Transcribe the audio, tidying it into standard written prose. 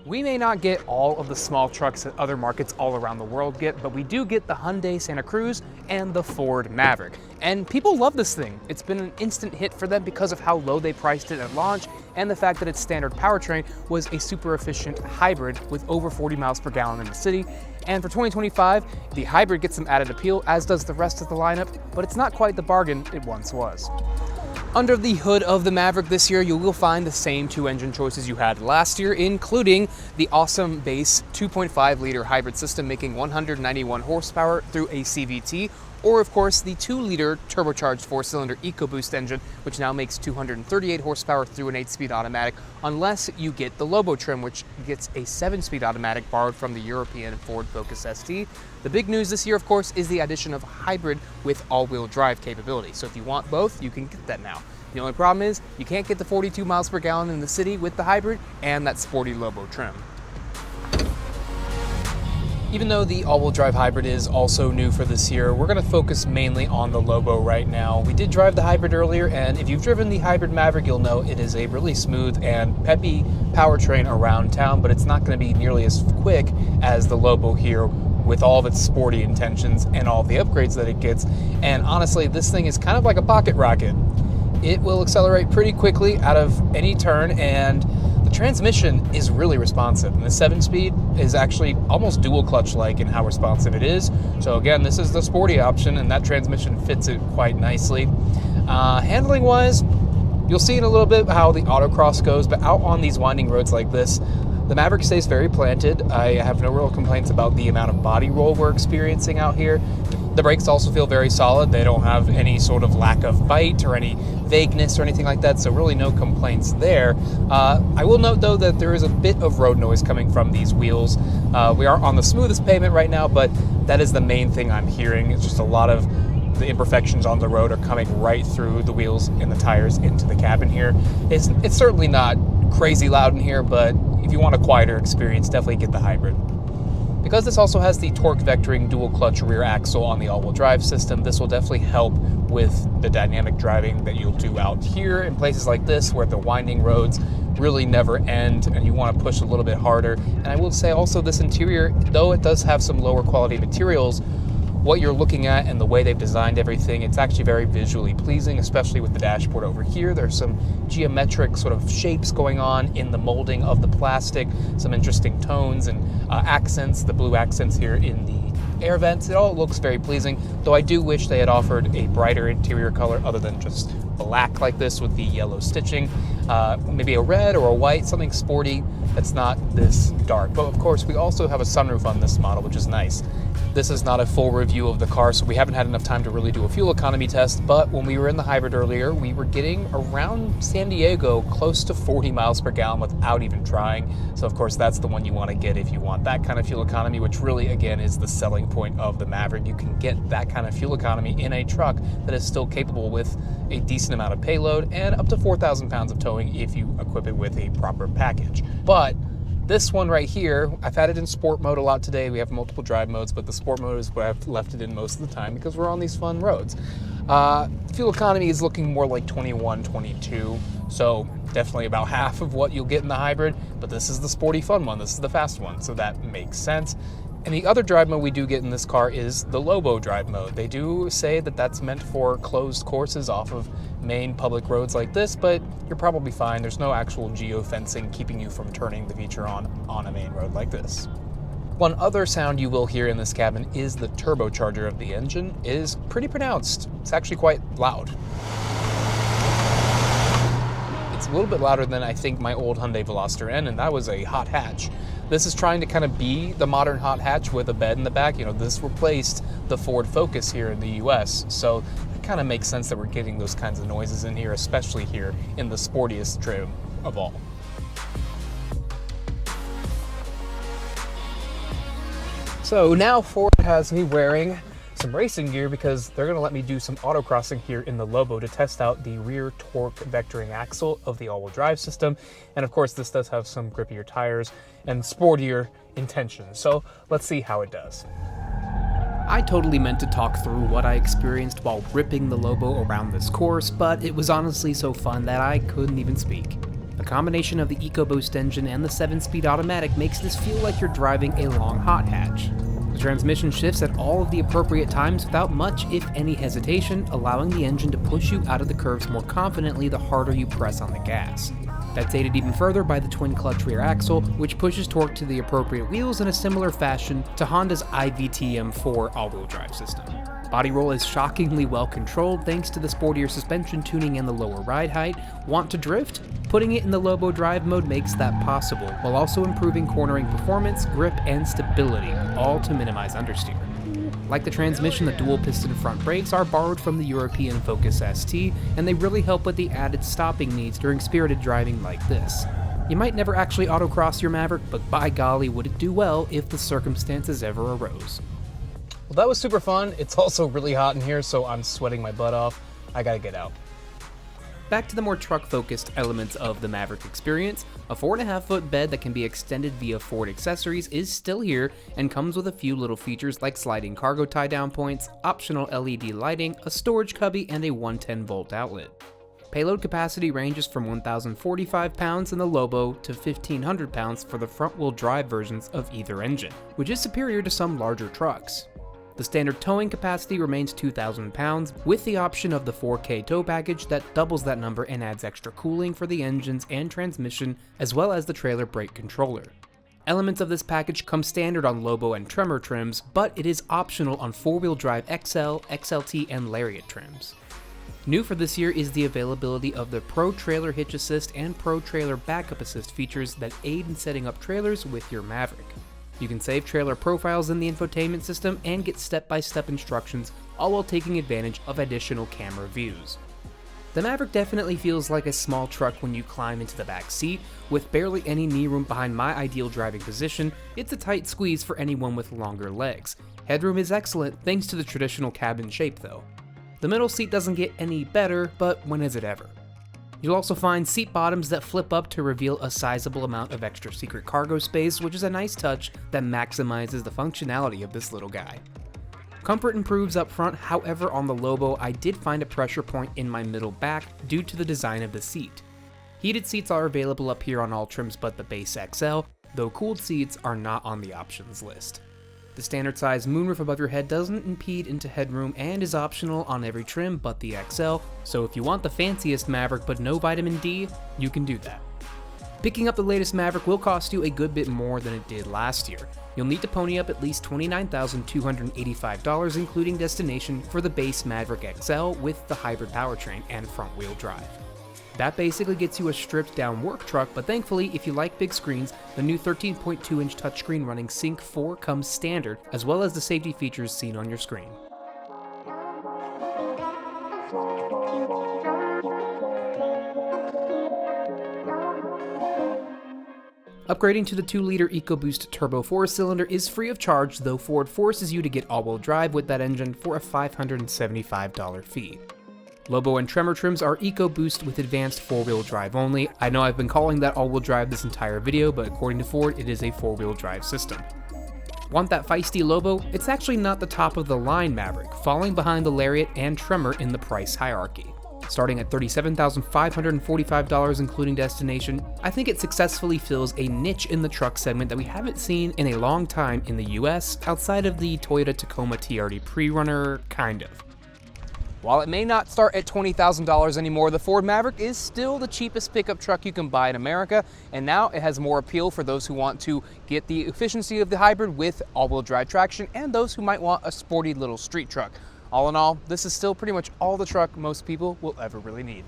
We may not get all of the small trucks that other markets all around the world get, but we do get the Hyundai Santa Cruz and the Ford Maverick. And people love this thing. It's been an instant hit for them because of how low they priced it at launch and the fact that its standard powertrain was a super efficient hybrid with over 40 miles per gallon in the city. And for 2025, the hybrid gets some added appeal, as does the rest of the lineup, but it's not quite the bargain it once was. Under the hood of the Maverick this year, you will find the same two engine choices you had last year, including the awesome base 2.5-liter hybrid system making 191 horsepower through a CVT, or of course the 2-liter turbocharged 4-cylinder EcoBoost engine, which now makes 238 horsepower through an 8-speed automatic, unless you get the Lobo trim, which gets a 7-speed automatic borrowed from the European Ford Focus ST. The big news this year, of course, is the addition of hybrid with all-wheel drive capability. So if you want both, you can get that now. The only problem is you can't get the 42 miles per gallon in the city with the hybrid and that sporty Lobo trim. Even though the all-wheel drive hybrid is also new for this year, we're going to focus mainly on the Lobo right now. We did drive the hybrid earlier, and if you've driven the hybrid Maverick, you'll know it is a really smooth and peppy powertrain around town, but it's not going to be nearly as quick as the Lobo here with all of its sporty intentions and all the upgrades that it gets. And honestly, this thing is kind of like a pocket rocket. It will accelerate pretty quickly out of any turn, and the transmission is really responsive. And the 7-speed is actually almost dual clutch-like in how responsive it is. So again, this is the sporty option, and that transmission fits it quite nicely. Handling-wise, you'll see in a little bit how the autocross goes, but out on these winding roads like this, the Maverick stays very planted. I have no real complaints about the amount of body roll we're experiencing out here. The brakes also feel very solid. They don't have any sort of lack of bite or any vagueness or anything like that, so really no complaints there. I will note, though, that there is a bit of road noise coming from these wheels. We are on the smoothest pavement right now, but that is the main thing I'm hearing. It's just a lot of the imperfections on the road are coming right through the wheels and the tires into the cabin here. It's certainly not crazy loud in here, but if you want a quieter experience, definitely get the hybrid. Because this also has the torque vectoring dual clutch rear axle on the all-wheel drive system, this will definitely help with the dynamic driving that you'll do out here in places like this where the winding roads really never end and you want to push a little bit harder. And I will say also this interior, though it does have some lower quality materials, what you're looking at and the way they've designed everything, it's actually very visually pleasing, especially with the dashboard over here. There's some geometric sort of shapes going on in the molding of the plastic, some interesting tones and accents, the blue accents here in the air vents. It all looks very pleasing, though I do wish they had offered a brighter interior color other than just black like this with the yellow stitching. Maybe a red or a white, something sporty that's not this dark. But of course, we also have a sunroof on this model, which is nice. This is not a full review of the car, so we haven't had enough time to really do a fuel economy test, but when we were in the hybrid earlier, we were getting around San Diego close to 40 miles per gallon without even trying. So of course, that's the one you want to get if you want that kind of fuel economy, which really, again, is the selling point of the Maverick. You can get that kind of fuel economy in a truck that is still capable with a decent amount of payload and up to 4,000 pounds of towing if you equip it with a proper package. But this one right here, I've had it in sport mode a lot today. We have multiple drive modes, but the sport mode is what I've left it in most of the time because we're on these fun roads. Fuel economy is looking more like 21, 22, so definitely about half of what you'll get in the hybrid, but this is the sporty fun one. This is the fast one, so that makes sense. And the other drive mode we do get in this car is the Lobo drive mode. They do say that that's meant for closed courses off of main public roads like this, but you're probably fine. There's no actual geo-fencing keeping you from turning the feature on a main road like this. One other sound you will hear in this cabin is the turbocharger of the engine. It is pretty pronounced. It's actually quite loud. It's a little bit louder than I think my old Hyundai Veloster N, and that was a hot hatch. This is trying to kind of be the modern hot hatch with a bed in the back. You know, this replaced the Ford Focus here in the US, so it kind of makes sense that we're getting those kinds of noises in here, especially here in the sportiest trim of all. So now Ford has me wearing some racing gear because they're going to let me do some autocrossing here in the Lobo to test out the rear torque vectoring axle of the all-wheel drive system. And of course, this does have some grippier tires and sportier intentions. So let's see how it does. I totally meant to talk through what I experienced while ripping the Lobo around this course, but it was honestly so fun that I couldn't even speak. The combination of the EcoBoost engine and the 7-speed automatic makes this feel like you're driving a long hot hatch. The transmission shifts at all of the appropriate times without much, if any, hesitation, allowing the engine to push you out of the curves more confidently the harder you press on the gas. That's aided even further by the twin-clutch rear axle, which pushes torque to the appropriate wheels in a similar fashion to Honda's iVTM4 all-wheel drive system. Body roll is shockingly well controlled thanks to the sportier suspension tuning and the lower ride height. Want to drift? Putting it in the Lobo drive mode makes that possible, while also improving cornering performance, grip, and stability, all to minimize understeer. Like the transmission, the dual-piston front brakes are borrowed from the European Focus ST, and they really help with the added stopping needs during spirited driving like this. You might never actually autocross your Maverick, but by golly would it do well if the circumstances ever arose. Well, that was super fun. It's also really hot in here, so I'm sweating my butt off. I gotta get out. Back to the more truck-focused elements of the Maverick experience, a 4.5-foot bed that can be extended via Ford accessories is still here and comes with a few little features like sliding cargo tie-down points, optional LED lighting, a storage cubby, and a 110-volt outlet. Payload capacity ranges from 1,045 pounds in the Lobo to 1,500 pounds for the front-wheel drive versions of either engine, which is superior to some larger trucks. The standard towing capacity remains 2,000 pounds, with the option of the 4K tow package that doubles that number and adds extra cooling for the engines and transmission, as well as the trailer brake controller. Elements of this package come standard on Lobo and Tremor trims, but it is optional on 4-wheel drive XL, XLT, and Lariat trims. New for this year is the availability of the Pro Trailer Hitch Assist and Pro Trailer Backup Assist features that aid in setting up trailers with your Maverick. You can save trailer profiles in the infotainment system and get step-by-step instructions, all while taking advantage of additional camera views. The Maverick definitely feels like a small truck when you climb into the back seat. With barely any knee room behind my ideal driving position, it's a tight squeeze for anyone with longer legs. Headroom is excellent thanks to the traditional cabin shape though. The middle seat doesn't get any better, but when is it ever? You'll also find seat bottoms that flip up to reveal a sizable amount of extra secret cargo space, which is a nice touch that maximizes the functionality of this little guy. Comfort improves up front, however on the Lobo I did find a pressure point in my middle back due to the design of the seat. Heated seats are available up here on all trims but the base XL, though cooled seats are not on the options list. The standard size moonroof above your head doesn't impede into headroom and is optional on every trim but the XL, so if you want the fanciest Maverick but no vitamin D, you can do that. Picking up the latest Maverick will cost you a good bit more than it did last year. You'll need to pony up at least $29,285 including destination for the base Maverick XL with the hybrid powertrain and front-wheel drive. That basically gets you a stripped-down work truck, but thankfully, if you like big screens, the new 13.2-inch touchscreen running Sync 4 comes standard, as well as the safety features seen on your screen. Upgrading to the 2-liter EcoBoost Turbo 4-cylinder is free of charge, though Ford forces you to get all-wheel drive with that engine for a $575 fee. Lobo and Tremor trims are EcoBoost with advanced 4-wheel drive only. I know I've been calling that all-wheel drive this entire video, but according to Ford, it is a 4-wheel drive system. Want that feisty Lobo? It's actually not the top of the line Maverick, falling behind the Lariat and Tremor in the price hierarchy. Starting at $37,545 including destination, I think it successfully fills a niche in the truck segment that we haven't seen in a long time in the US, outside of the Toyota Tacoma TRD pre-runner, kind of. While it may not start at $20,000 anymore, the Ford Maverick is still the cheapest pickup truck you can buy in America, and now it has more appeal for those who want to get the efficiency of the hybrid with all-wheel drive traction and those who might want a sporty little street truck. All in all, this is still pretty much all the truck most people will ever really need.